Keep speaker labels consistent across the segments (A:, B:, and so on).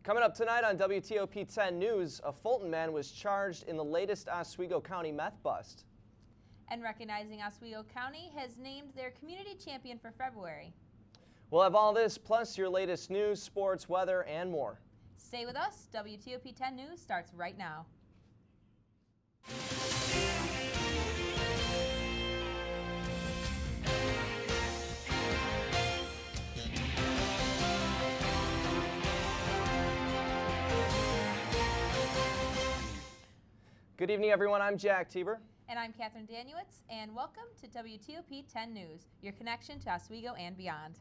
A: Coming up tonight on WTOP 10 News, a Fulton man was charged in the latest Oswego County meth bust.
B: And Recognizing Oswego County has named their community champion for February.
A: We'll have all this, plus your latest news, sports, weather, and more.
B: Stay with us. WTOP 10 News starts right now.
A: Good evening, everyone. I'm Jack Tieber.
B: And I'm Catherine Danuitz, and welcome to WTOP 10 News, your connection to Oswego and beyond.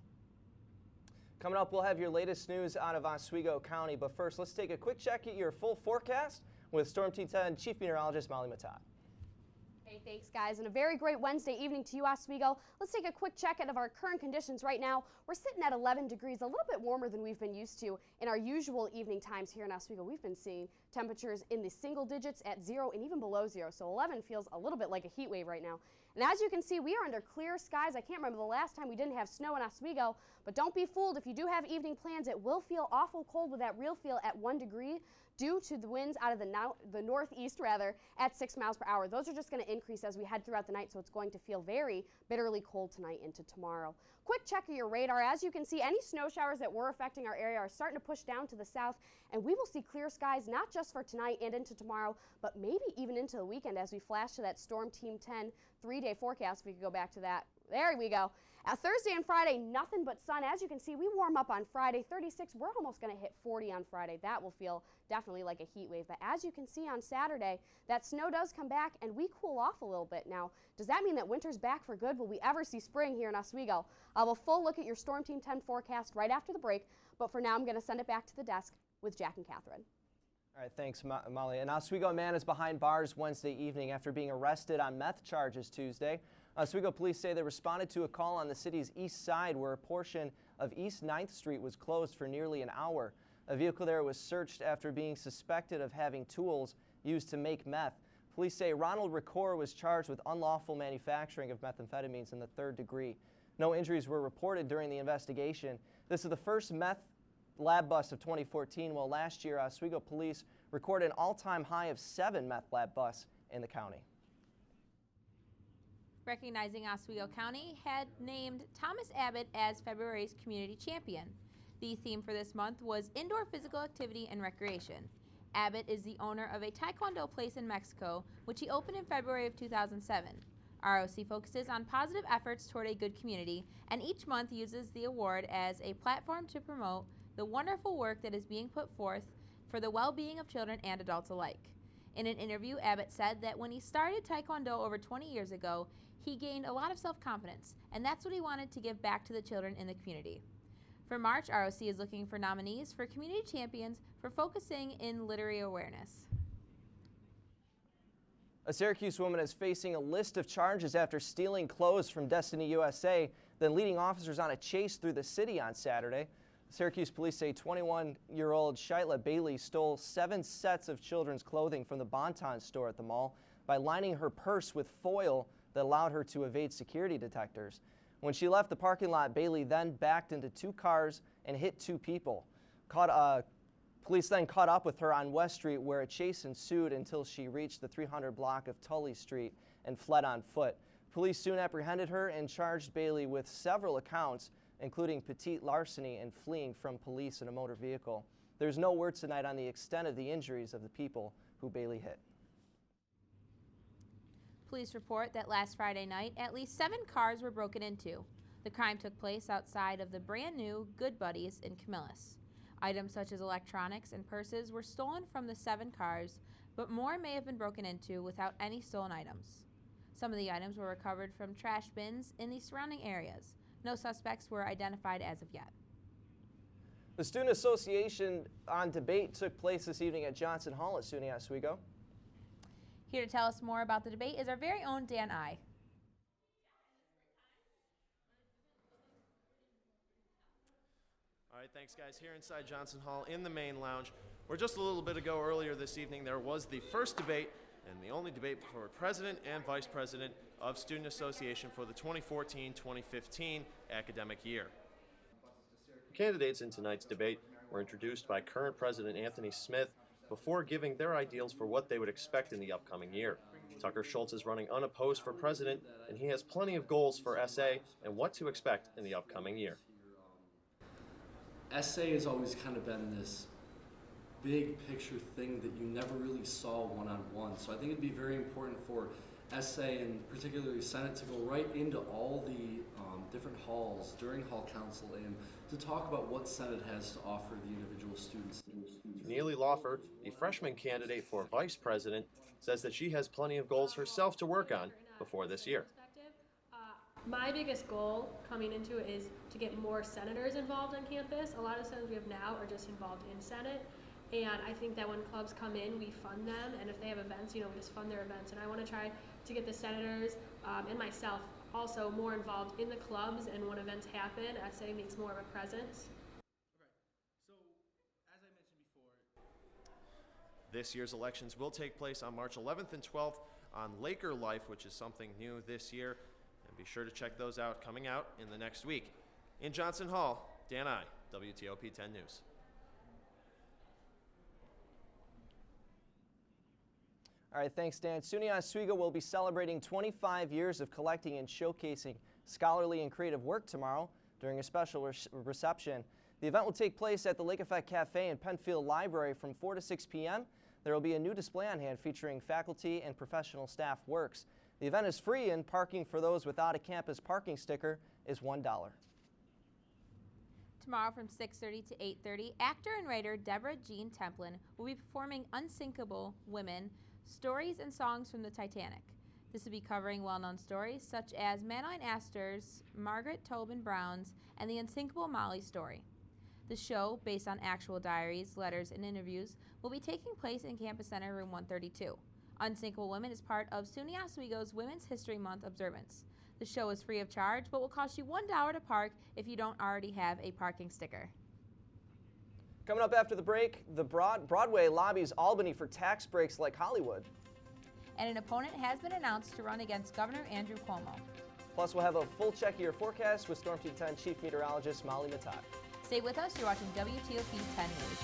A: Coming up, we'll have your latest news out of Oswego County, but first, let's take a quick check at your full forecast with Storm Team 10 Chief Meteorologist Molly Matat.
C: Hey, thanks guys, and a very great Wednesday evening to you, Oswego. Let's take a quick check of our current conditions right now. We're sitting at 11 degrees, a little bit warmer than we've been used to in our usual evening times here in Oswego. We've been seeing temperatures in the single digits at 0 and even below 0, so 11 feels a little bit like a heat wave right now. And as you can see, we are under clear skies. I can't remember the last time we didn't have snow in Oswego, but don't be fooled. If you do have evening plans, it will feel awful cold with that real feel at 1 degree due to the winds out of the northeast at 6 miles per hour. Those are just going to increase as we head throughout the night, so it's going to feel very bitterly cold tonight into tomorrow. Quick check of your radar. As you can see, any snow showers that were affecting our area are starting to push down to the south, and we will see clear skies not just for tonight and into tomorrow, but maybe even into the weekend as we flash to that Storm Team 10 three-day forecast. If we could go back to that. There we go. Thursday and Friday, nothing but sun. As you can see, we warm up on Friday, 36. We're almost going to hit 40 on Friday. That will feel definitely like a heat wave. But as you can see on Saturday, that snow does come back and we cool off a little bit. Now, does that mean that winter's back for good? Will we ever see spring here in Oswego? I'll have a full look at your Storm Team 10 forecast right after the break. But for now, I'm going to send it back to the desk with Jack and Catherine.
A: All right, thanks, Molly. An Oswego man is behind bars Wednesday evening after being arrested on meth charges Tuesday. Oswego police say they responded to a call on the city's east side where a portion of East 9th Street was closed for nearly an hour. A vehicle there was searched after being suspected of having tools used to make meth. Police say Ronald Ricord was charged with unlawful manufacturing of methamphetamines in the 3rd degree. No injuries were reported during the investigation. This is the first meth lab bust of 2014, while last year Oswego police recorded an all-time high of 7 meth lab busts in the county.
B: Recognizing Oswego County had named Thomas Abbott as February's community champion. The theme for this month was indoor physical activity and recreation. Abbott is the owner of a Taekwondo place in Mexico, which he opened in February of 2007. ROC focuses on positive efforts toward a good community, and each month uses the award as a platform to promote the wonderful work that is being put forth for the well-being of children and adults alike. In an interview, Abbott said that when he started Taekwondo over 20 years ago, he gained a lot of self-confidence, and that's what he wanted to give back to the children in the community. For March, ROC is looking for nominees for community champions for focusing in literary awareness.
A: A Syracuse woman is facing a list of charges after stealing clothes from Destiny USA, then leading officers on a chase through the city on Saturday. Syracuse police say 21-year-old Shyla Bailey stole 7 sets of children's clothing from the Bon-Ton store at the mall by lining her purse with foil that allowed her to evade security detectors. When she left the parking lot, Bailey then backed into 2 cars and hit 2 people. Police then caught up with her on West Street, where a chase ensued until she reached the 300 block of Tully Street and fled on foot. Police soon apprehended her and charged Bailey with several accounts, including petite larceny and fleeing from police in a motor vehicle. There's no word tonight on the extent of the injuries of the people who Bailey hit.
B: Police report that last Friday night, at least 7 cars were broken into. The crime took place outside of the brand new Good Buddies in Camillus. Items such as electronics and purses were stolen from the 7 cars, but more may have been broken into without any stolen items. Some of the items were recovered from trash bins in the surrounding areas. No suspects were identified as of yet.
A: The Student Association on debate took place this evening at Johnson Hall at SUNY Oswego.
B: Here to tell us more about the debate is our very own Dan I.
D: All right, thanks guys. Here inside Johnson Hall in the main lounge, where just a little bit ago earlier this evening there was the first debate and the only debate for President and Vice President of Student Association for the 2014-2015 academic year. Candidates in tonight's debate were introduced by current President Anthony Smith before giving their ideals for what they would expect in the upcoming year. Tucker Schultz is running unopposed for president, and he has plenty of goals for SA and what to expect in the upcoming year.
E: SA has always kind of been this big picture thing that you never really saw one-on-one. So I think it'd be very important for SA and particularly Senate to go right into all the different halls during Hall Council and to talk about what Senate has to offer the individual students.
D: Neely Laufer, the freshman candidate for vice president, says that she has plenty of goals herself to work on before this year.
F: My biggest goal coming into it is to get more senators involved on campus. A lot of senators we have now are just involved in Senate. And I think that when clubs come in, we fund them. And if they have events, we just fund their events. And I want to try to get the senators and myself also more involved in the clubs. And when events happen, SA makes more of a presence.
D: This year's elections will take place on March 11th and 12th on Laker Life, which is something new this year. And be sure to check those out coming out in the next week. In Johnson Hall, Dan I, WTOP 10 News.
A: All right, thanks, Dan. SUNY Oswego will be celebrating 25 years of collecting and showcasing scholarly and creative work tomorrow during a special reception. The event will take place at the Lake Effect Cafe and Penfield Library from 4 to 6 p.m. There will be a new display on hand featuring faculty and professional staff works. The event is free, and parking for those without a campus parking sticker is $1.
B: Tomorrow from 6:30 to 8:30, actor and writer Deborah Jean Templin will be performing Unsinkable Women, Stories and Songs from the Titanic. This will be covering well-known stories such as Madeline Astor's, Margaret Tobin Brown's, and the Unsinkable Molly story. The show, based on actual diaries, letters, and interviews, will be taking place in Campus Center, Room 132. Unsinkable Women is part of SUNY Oswego's Women's History Month observance. The show is free of charge, but will cost you $1 to park if you don't already have a parking sticker.
A: Coming up after the break, the Broadway lobbies Albany for tax breaks like Hollywood.
B: And an opponent has been announced to run against Governor Andrew Cuomo.
A: Plus, we'll have a full check of your forecast with Storm Team 10 Chief Meteorologist Molly Matat.
B: Stay with us. You're watching WTOP 10 News.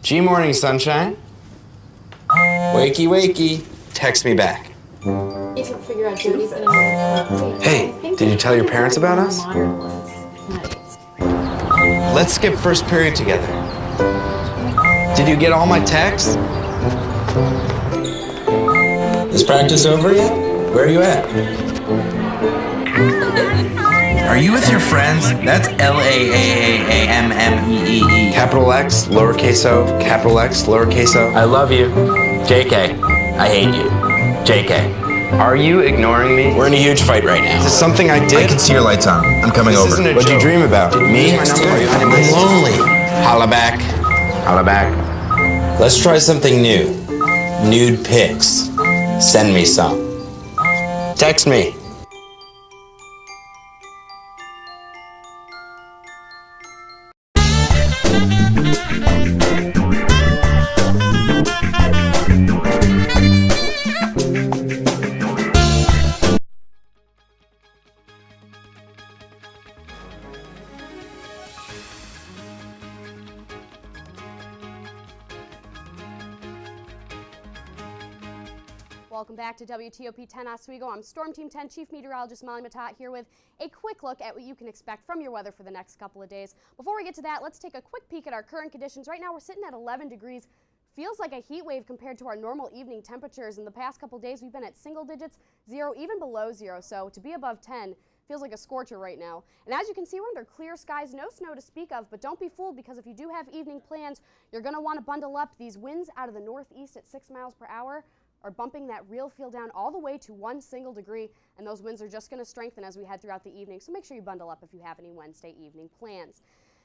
G: G-Morning, sunshine. Wakey, wakey. Text me back. Hey, did you tell your parents about us? Let's skip first period together. Did you get all my texts? Is practice over yet? Where are you at? Are you with your friends? That's L-A-A-A-A-M-M-E-E-E. Capital X, lowercase o, capital X, lowercase o. I love you. JK. I hate you. JK. Are you ignoring me? We're in a huge fight right now. Is this something I did? I can see your lights on. I'm coming over. What'd you dream about? Me? I'm lonely. Holla back. Holla back. Let's try something new. Nude pics. Send me some. Text me.
C: Welcome Welcome back to WTOP 10 Oswego. I'm Storm Team 10 Chief Meteorologist Molly Matat here with a quick look at what you can expect from your weather for the next couple of days. Before we get to that, let's take a quick peek at our current conditions. Right now we're sitting at 11 degrees. Feels like a heat wave compared to our normal evening temperatures. In the past couple days we've been at single digits, 0, even below 0. So to be above 10 feels like a scorcher right now. And as you can see, we're under clear skies, no snow to speak of, but don't be fooled because if you do have evening plans, you're going to want to bundle up. These winds out of the northeast at 6 miles per hour are bumping that real feel down all the way to 1 single degree, and those winds are just going to strengthen as we head throughout the evening, so make sure you bundle up if you have any Wednesday evening plans.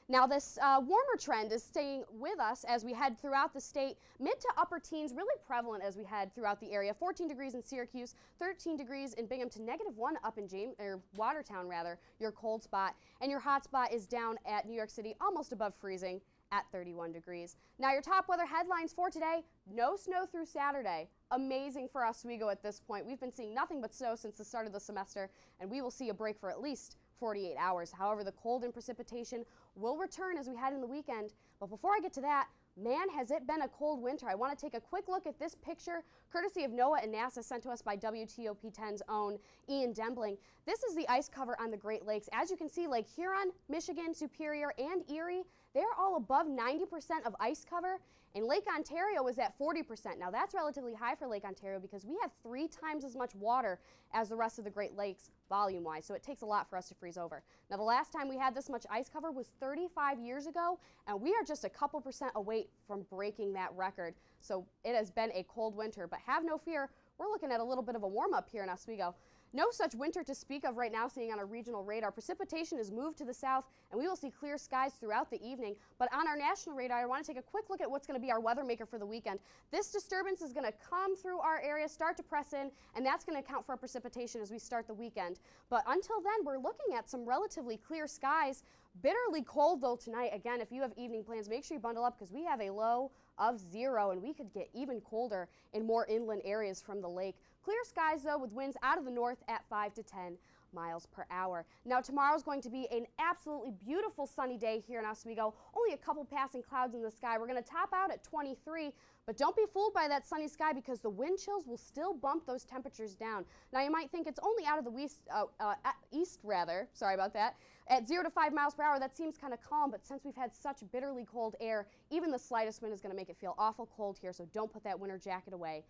C: Now this warmer trend is staying with us as we head throughout the state. Mid to upper teens really prevalent as we head throughout the area. 14 degrees in Syracuse, 13 degrees in Binghamton, -1 up in Watertown rather, your cold spot. And your hot spot is down at New York City, almost above freezing at 31 degrees. Now your top weather headlines for today: no snow through Saturday. Amazing for Oswego at this point. We've been seeing nothing but snow since the start of the semester, and we will see a break for at least 48 hours. However, the cold and precipitation will return as we head in the weekend. But before I get to that, man, has it been a cold winter. I want to take a quick look at this picture, courtesy of NOAA and NASA, sent to us by WTOP 10's own Ian Dembling. This is the ice cover on the Great Lakes. As you can see, Lake Huron, Michigan, Superior, and Erie, they're all above 90% of ice cover, and Lake Ontario is at 40%. Now that's relatively high for Lake Ontario because we have 3 times as much water as the rest of the Great Lakes volume-wise, so it takes a lot for us to freeze over. Now the last time we had this much ice cover was 35 years ago, and we are just a couple percent away from breaking that record. So it has been a cold winter, but have no fear, we're looking at a little bit of a warm-up here in Oswego. No such winter to speak of right now, seeing on a regional radar. Precipitation has moved to the south, and we will see clear skies throughout the evening. But on our national radar, I want to take a quick look at what's going to be our weather maker for the weekend. This disturbance is going to come through our area, start to press in, and that's going to account for our precipitation as we start the weekend. But until then, we're looking at some relatively clear skies. Bitterly cold, though, tonight. Again, if you have evening plans, make sure you bundle up because we have a low of 0, and we could get even colder in more inland areas from the lake. Clear skies, though, with winds out of the north at 5 to 10 miles per hour. Now, tomorrow is going to be an absolutely beautiful sunny day here in Oswego. Only a couple passing clouds in the sky. We're going to top out at 23, but don't be fooled by that sunny sky because the wind chills will still bump those temperatures down. Now, you might think it's only out of the east, sorry about that. At 0 to 5 miles per hour, that seems kind of calm, but since we've had such bitterly cold air, even the slightest wind is going to make it feel awful cold here, so don't put that winter jacket away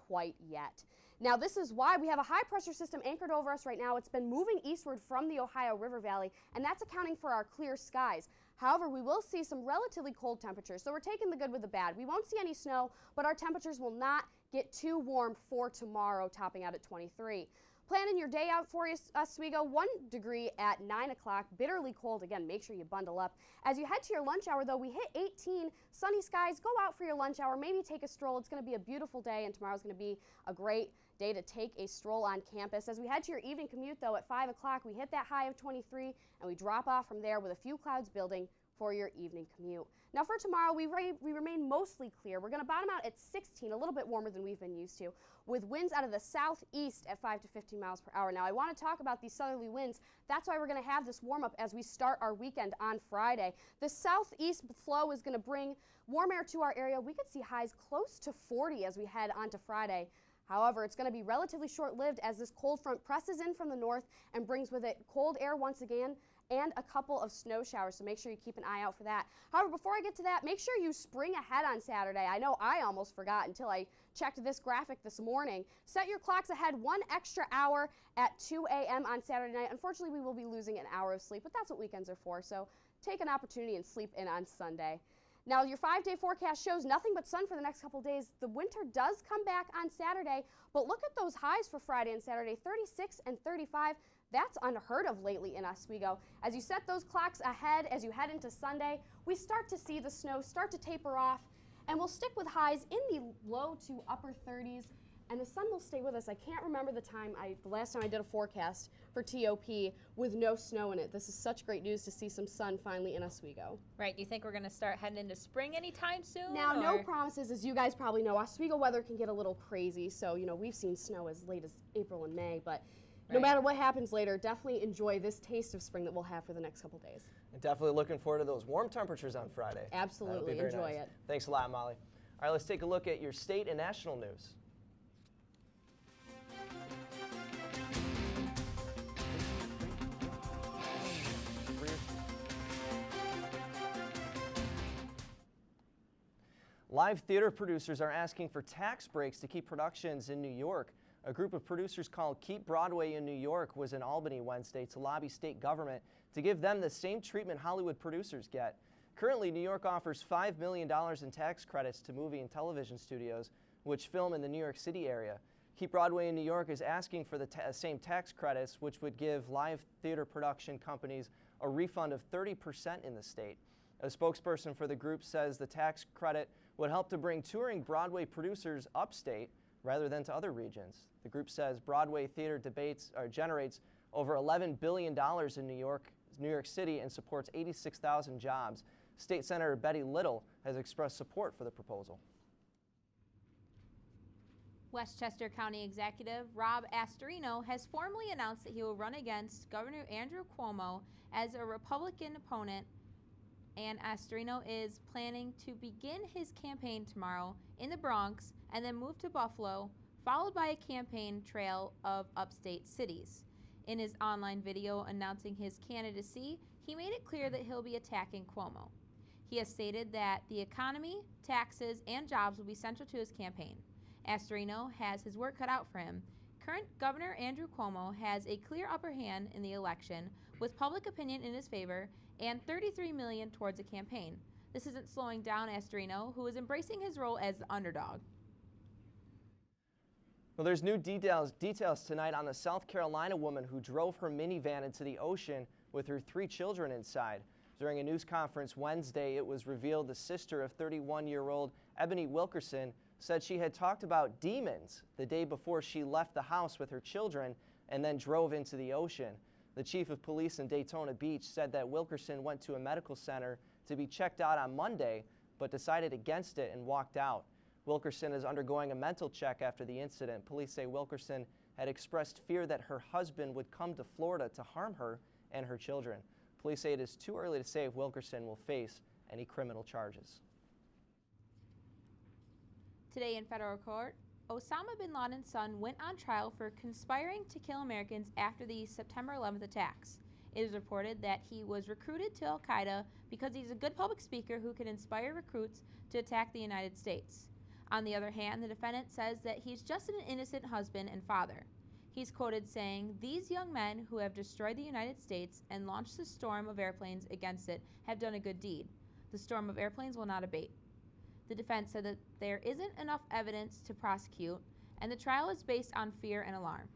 C: quite yet. Now this is why we have a high pressure system anchored over us right now. It's been moving eastward from the Ohio River Valley, and that's accounting for our clear skies. However, we will see some relatively cold temperatures, so we're taking the good with the bad. We won't see any snow, but our temperatures will not get too warm for tomorrow, topping out at 23. Planning your day out for Oswego, 1 degree at 9 o'clock, bitterly cold. Again, make sure you bundle up. As you head to your lunch hour, though, we hit 18, sunny skies. Go out for your lunch hour, maybe take a stroll. It's going to be a beautiful day, and tomorrow's going to be a great day to take a stroll on campus. As we head to your evening commute, though, at 5 o'clock, we hit that high of 23, and we drop off from there with a few clouds building for your evening commute. Now for tomorrow, we remain mostly clear. We're going to bottom out at 16, a little bit warmer than we've been used to, with winds out of the southeast at 5 to 15 miles per hour. Now I want to talk about these southerly winds. That's why we're going to have this warm up as we start our weekend on Friday. The southeast flow is going to bring warm air to our area. We could see highs close to 40 as we head onto Friday. However, it's going to be relatively short-lived as this cold front presses in from the north and brings with it cold air once again and a couple of snow showers, so make sure you keep an eye out for that. However, before I get to that, make sure you spring ahead on Saturday. I know I almost forgot until I checked this graphic this morning. Set your clocks ahead 1 extra hour at 2 a.m. on Saturday night. Unfortunately, we will be losing an hour of sleep, but that's what weekends are for, so take an opportunity and sleep in on Sunday. Now, your 5-day forecast shows nothing but sun for the next couple days. The winter does come back on Saturday, but look at those highs for Friday and Saturday, 36 and 35. That's unheard of lately in Oswego. As you set those clocks ahead, as you head into Sunday, we start to see the snow start to taper off, and we'll stick with highs in the low to upper 30s, and the sun will stay with us. I can't remember the last time I did a forecast for TOP with no snow in it. This is such great news to see some sun finally in Oswego.
B: Right, do you think we're going to start heading into spring anytime soon?
C: Now, no promises. As you guys probably know, Oswego weather can get a little crazy, so, you know, we've seen snow as late as April and May, but no matter what happens later, definitely enjoy this taste of spring that we'll have for the next couple days.
A: And definitely looking forward to those warm temperatures on Friday.
C: Absolutely, enjoy it.
A: Thanks a lot, Molly. All right, let's take a look at your state and national news. Live theater producers are asking for tax breaks to keep productions in New York. A group of producers called Keep Broadway in New York was in Albany Wednesday to lobby state government to give them the same treatment Hollywood producers get. Currently, New York offers $5 million in tax credits to movie and television studios which film in the New York City area. Keep Broadway in New York is asking for the same tax credits, which would give live theater production companies a refund of 30% in the state. A spokesperson for the group says the tax credit would help to bring touring Broadway producers upstate rather than to other regions. The group says Broadway theater generates over $11 billion in New York City and supports 86,000 jobs. State Senator Betty Little has expressed support for the proposal.
B: Westchester County Executive Rob Astorino has formally announced that he will run against Governor Andrew Cuomo as a Republican opponent, and Astorino is planning to begin his campaign tomorrow in the Bronx and then move to Buffalo, followed by a campaign trail of upstate cities. In his online video announcing his candidacy, he made it clear that he'll be attacking Cuomo. He has stated that the economy, taxes, and jobs will be central to his campaign. Astorino has his work cut out for him. Current Governor Andrew Cuomo has a clear upper hand in the election, with public opinion in his favor and $33 million towards a campaign. This isn't slowing down Astorino, who is embracing his role as the underdog.
A: Well, there's new details tonight on the South Carolina woman who drove her minivan into the ocean with her 3 children inside. During a news conference Wednesday, it was revealed the sister of 31-year-old Ebony Wilkerson said she had talked about demons the day before she left the house with her children and then drove into the ocean. The chief of police in Daytona Beach said that Wilkerson went to a medical center to be checked out on Monday, but decided against it and walked out. Wilkerson is undergoing a mental check after the incident. Police say Wilkerson had expressed fear that her husband would come to Florida to harm her and her children. Police say it is too early to say if Wilkerson will face any criminal charges.
B: Today in federal court, Osama bin Laden's son went on trial for conspiring to kill Americans after the September 11th attacks. It is reported that he was recruited to al-Qaeda because he's a good public speaker who can inspire recruits to attack the United States. On the other hand, the defendant says that he's just an innocent husband and father. He's quoted saying, "These young men who have destroyed the United States and launched the storm of airplanes against it have done a good deed. The storm of airplanes will not abate." The defense said that there isn't enough evidence to prosecute, and the trial is based on fear and alarm.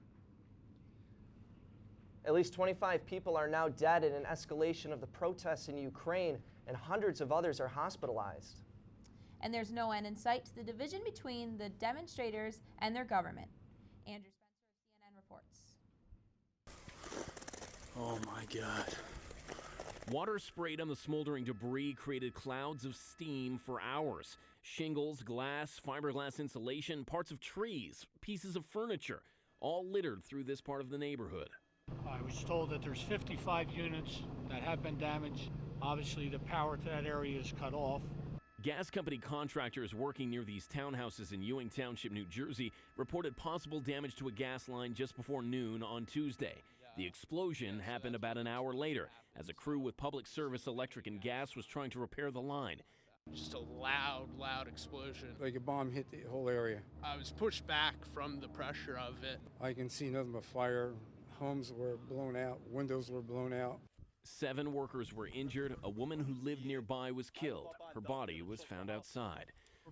A: At least 25 people are now dead in an escalation of the protests in Ukraine, and hundreds of others are hospitalized.
B: And there's no end in sight to the division between the demonstrators and their government. Andrew Spencer of CNN reports.
H: Oh my God.
I: Water sprayed on the smoldering debris created clouds of steam for hours. Shingles, glass, fiberglass insulation, parts of trees, pieces of furniture, all littered through this part of the neighborhood.
H: I was told that there's 55 units that have been damaged. Obviously, the power to that area is cut off.
I: Gas company contractors working near these townhouses in Ewing Township, New Jersey, reported possible damage to a gas line just before noon on Tuesday. The explosion happened about an hour later as a crew with Public Service Electric and Gas was trying to repair the line.
J: Just a loud explosion.
K: Like a bomb hit the whole area.
J: I was pushed back from the pressure of it.
K: I can see nothing but fire. Homes were blown out, windows were blown out.
I: 7 workers were injured. A woman who lived nearby was killed. Her body was found outside.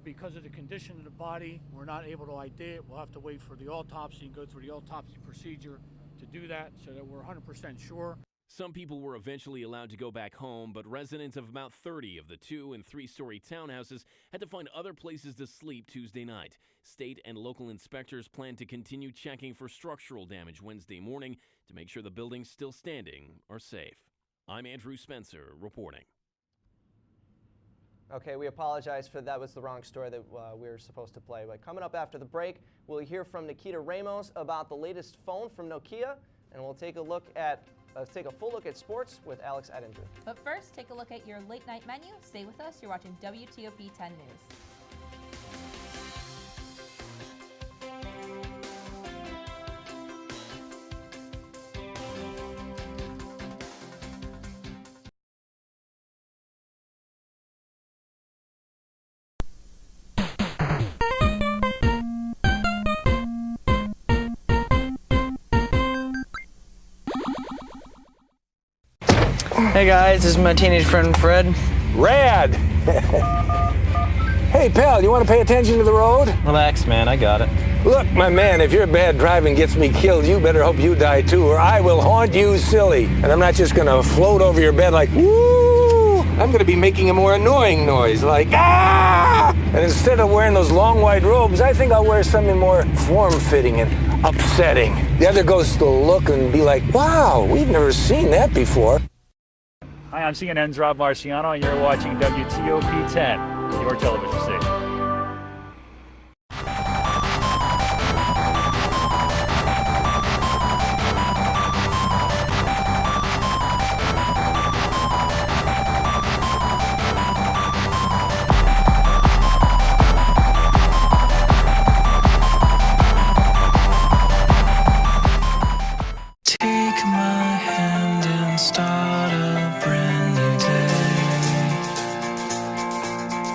H: Because of the condition of the body, we're not able to ID it. We'll have to wait for the autopsy and go through the autopsy procedure to do that so that we're 100% sure.
I: Some people were eventually allowed to go back home, but residents of about 30 of the 2- and 3-story townhouses had to find other places to sleep Tuesday night. State and local inspectors plan to continue checking for structural damage Wednesday morning to make sure the buildings still standing are safe. I'm Andrew Spencer reporting.
A: Okay, we apologize for that was the wrong story that we were supposed to play. But coming up after the break, we'll hear from Nikita Ramos about the latest phone from Nokia, and we'll take a full look at sports with Alex Ettinger.
B: But first, take a look at your late night menu. Stay with us. You're watching WTOP 10 News.
L: Hey guys, this is my teenage friend Fred.
M: Rad! Hey pal, you want to pay attention to the road?
L: Relax, man, I got it.
M: Look, my man, if your bad driving gets me killed, you better hope you die too, or I will haunt you silly. And I'm not just gonna float over your bed like, woo! I'm gonna be making a more annoying noise, like, ah! And instead of wearing those long white robes, I think I'll wear something more form-fitting and upsetting. The other ghosts will look and be like, wow, we've never seen that before.
N: Hi, I'm CNN's Rob Marciano, and you're watching WTOP 10, your television station.
O: Take my hand and start a brand new day.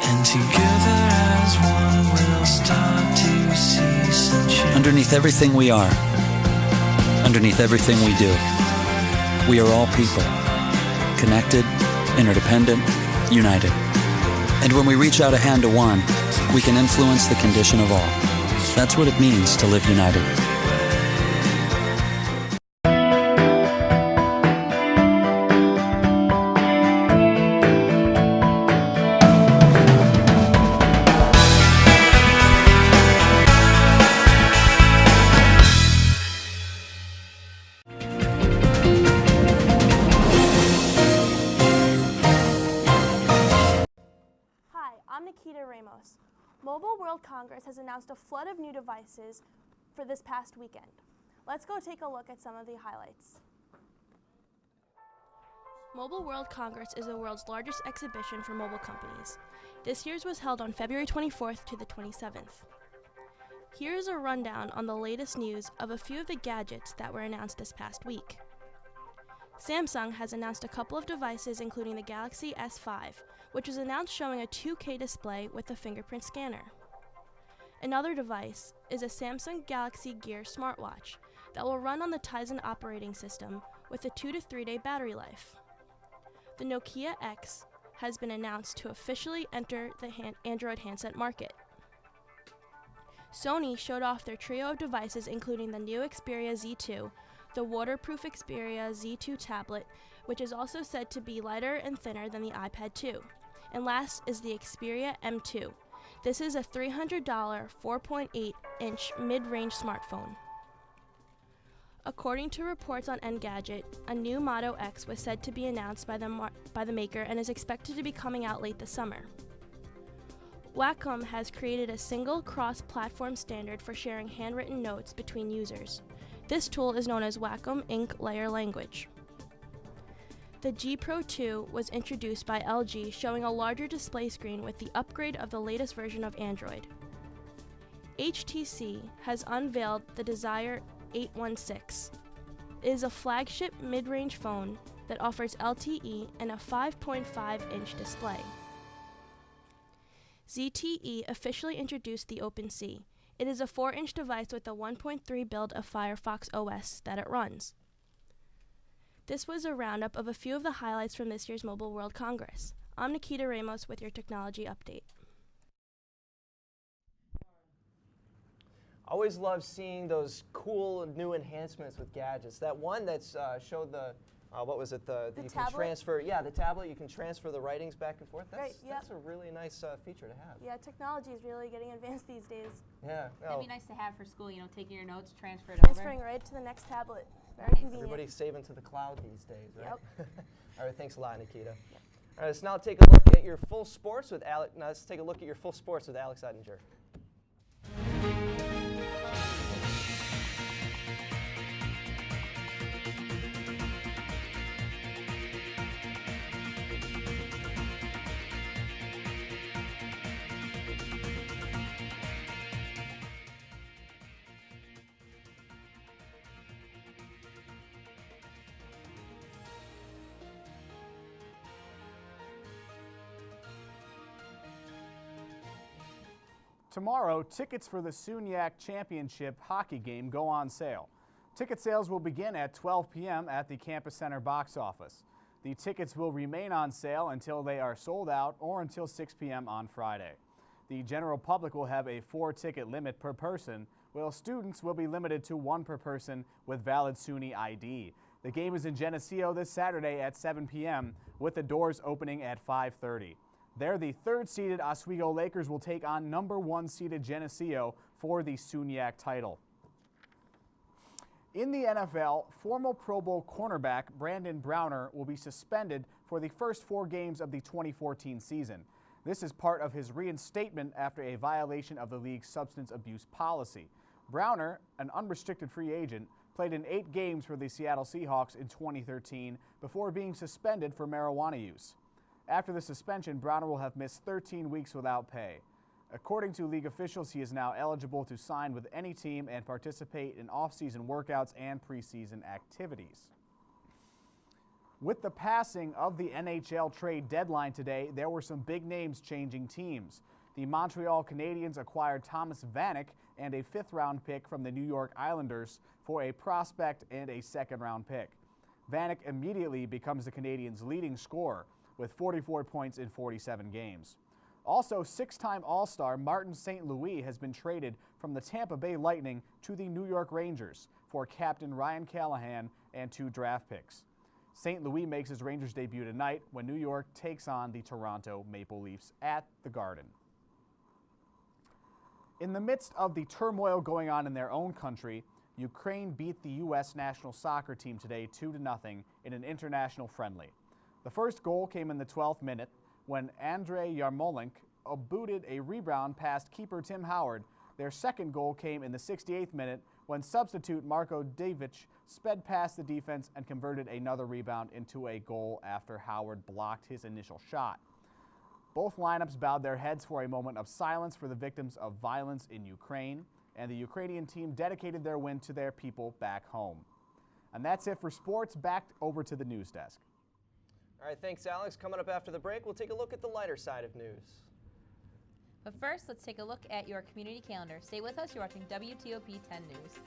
O: And together as one we'll start to see some change.
P: Underneath everything we are, underneath everything we do, we are all people, connected, interdependent, united. And when we reach out a hand to one, we can influence the condition of all. That's what it means to live united.
Q: I'm Nikita Ramos. Mobile World Congress has announced a flood of new devices for this past weekend. Let's go take a look at some of the highlights. Mobile World Congress is the world's largest exhibition for mobile companies. This year's was held on February 24th to the 27th. Here is a rundown on the latest news of a few of the gadgets that were announced this past week. Samsung has announced a couple of devices, including the Galaxy S5, which was announced showing a 2K display with a fingerprint scanner. Another device is a Samsung Galaxy Gear smartwatch that will run on the Tizen operating system with a 2 to 3 day battery life. The Nokia X has been announced to officially enter the Android handset market. Sony showed off their trio of devices, including the new Xperia Z2, the waterproof Xperia Z2 tablet, which is also said to be lighter and thinner than the iPad 2. And last is the Xperia M2. This is a $300 4.8-inch mid-range smartphone. According to reports on Engadget, a new Moto X was said to be announced by the maker and is expected to be coming out late this summer. Wacom has created a single cross-platform standard for sharing handwritten notes between users. This tool is known as Wacom Ink Layer Language. The G Pro 2 was introduced by LG, showing a larger display screen with the upgrade of the latest version of Android. HTC has unveiled the Desire 816. It is a flagship mid-range phone that offers LTE and a 5.5-inch display. ZTE officially introduced the OpenC. It is a 4-inch device with a 1.3 build of Firefox OS that it runs. This was a roundup of a few of the highlights from this year's Mobile World Congress. I'm Nikita Ramos with your technology update.
A: Always love seeing those cool new enhancements with gadgets. That one that's showed the, what was it, the you can transfer, the tablet, you can transfer the writings back and forth. That's, that's a really nice feature to have.
Q: Yeah, technology is really getting advanced these days.
A: Yeah.
B: That'd be nice to have for school, taking your notes, transferring
Q: right to the next tablet. Very
B: nice.
Q: convenient.
A: Everybody's saving to the cloud these days, right?
Q: Yep.
A: All right, thanks a lot, Nikita. Yep. All right, so now take a look at your full sports with Alex. Now let's take a look at your full sports with Alex Ettinger.
R: Tomorrow, tickets for the SUNYAC Championship hockey game go on sale. Ticket sales will begin at 12 p.m. at the Campus Center box office. The tickets will remain on sale until they are sold out or until 6 p.m. on Friday. The general public will have a 4-ticket limit per person, while students will be limited to 1 per person with valid SUNY ID. The game is in Geneseo this Saturday at 7 p.m. with the doors opening at 5:30. There, the 3rd-seeded Oswego Lakers will take on number 1-seeded Geneseo for the SUNYAC title. In the NFL, former Pro Bowl cornerback Brandon Browner will be suspended for the first 4 games of the 2014 season. This is part of his reinstatement after a violation of the league's substance abuse policy. Browner, an unrestricted free agent, played in 8 games for the Seattle Seahawks in 2013 before being suspended for marijuana use. After the suspension, Browner will have missed 13 weeks without pay. According to league officials, he is now eligible to sign with any team and participate in off-season workouts and preseason activities. With the passing of the NHL trade deadline today, there were some big names changing teams. The Montreal Canadiens acquired Thomas Vanek and a 5th-round pick from the New York Islanders for a prospect and a 2nd-round pick. Vanek immediately becomes the Canadiens' leading scorer with 44 points in 47 games. Also, 6-time All-Star Martin St. Louis has been traded from the Tampa Bay Lightning to the New York Rangers for captain Ryan Callahan and 2 draft picks. St. Louis makes his Rangers debut tonight when New York takes on the Toronto Maple Leafs at the Garden. In the midst of the turmoil going on in their own country, Ukraine beat the U.S. national soccer team today 2-0 in an international friendly. The first goal came in the 12th minute when Andrei Yarmolenko booted a rebound past keeper Tim Howard. Their second goal came in the 68th minute when substitute Marko Divic sped past the defense and converted another rebound into a goal after Howard blocked his initial shot. Both lineups bowed their heads for a moment of silence for the victims of violence in Ukraine, and the Ukrainian team dedicated their win to their people back home. And that's it for sports. Back over to the news desk.
A: All right, thanks, Alex. Coming up after the break, we'll take a look at the lighter side of news.
B: But first, let's take a look at your community calendar. Stay with us. You're watching WTOP 10 News.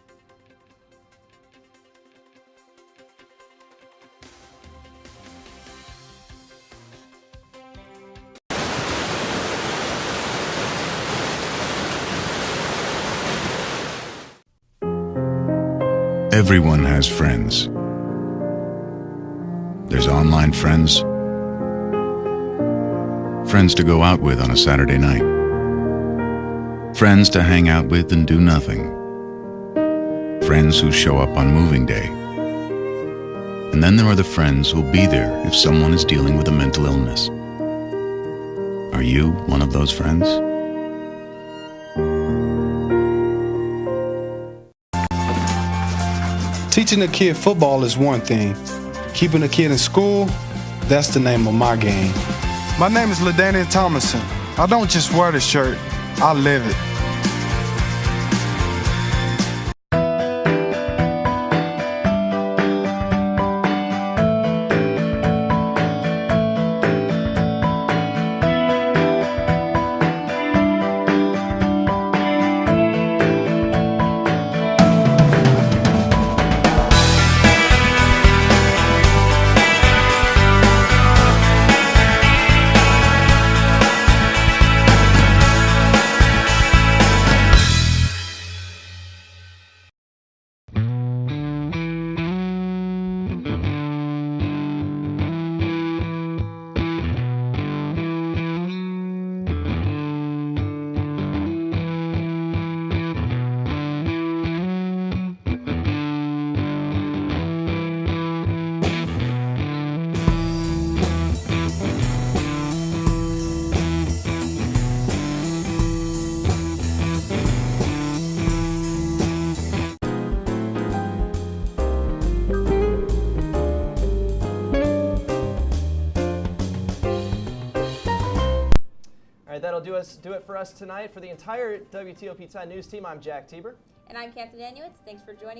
S: Everyone has friends. There's online friends, friends to go out with on a Saturday night, friends to hang out with and do nothing, friends who show up on moving day. And then there are the friends who'll be there if someone is dealing with a mental illness. Are you one of those friends?
K: Teaching a kid football is one thing. Keeping a kid in school, that's the name of my game. My name is LaDainian Thomason. I don't just wear the shirt, I live it.
A: That'll do it for us tonight. For the entire WTOP 10 News team, I'm Jack Tieber.
B: And I'm Kathy Danuitz. Thanks for joining us.